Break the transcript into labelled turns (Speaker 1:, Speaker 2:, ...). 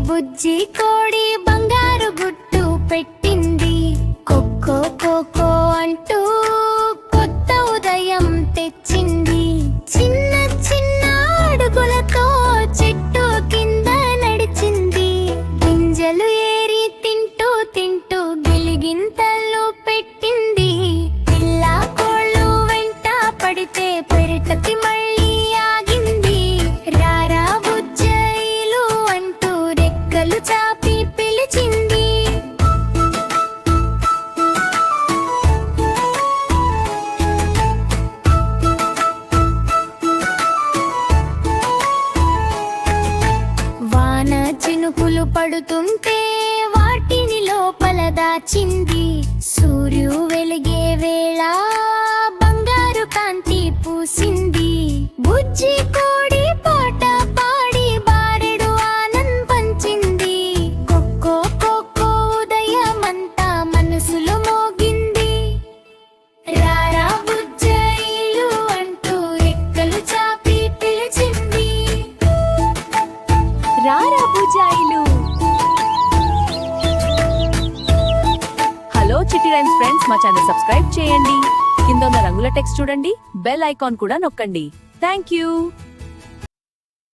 Speaker 1: బుజ్జి కోడి బంగారు గుట్టు పెట్టింది. కొక్కో కోకో అంటూ కొత్త ఉదయం తెచ్చింది. చిన్న చిన్న అడుగులతో చెట్టు కింద నడిచింది. గింజలు ఏరి తింటూ తింటూ గిలిగింతలు పెట్టింది. పిల్ల కోళ్ళు వెంట పడితే పెరటకి మళ్ళీ ఆగింది. రారా బుజ్జాయిలు అంటూ రెక్కలు చాపి పిలిచింది. వాన చినుకులు పడుతుంటే వాటిని లోపల దాచింది. సూర్యు వెలిగే వేళ బంగారు కాంతి పూసింది. బుజ్జి కోడి పాట పాడి బారెడు ఆనందం పంచింది. కొక్కో కోకో ఉదయమంతా మనసులో మోగింది. రారా బుజ్జాయిలు అంటూ రెక్కలు చాపి పిలిచింది.
Speaker 2: రారా బుజ్జాయిలు. హలో చిట్టి రైమ్స్ ఫ్రెండ్స్, మా ఛానల్ సబ్స్క్రైబ్ చేయండి. కింద ఉన్న రంగుల టెక్స్ట్ చూడండి, బెల్ ఐకాన్ కూడా నొక్కండి. Thank you.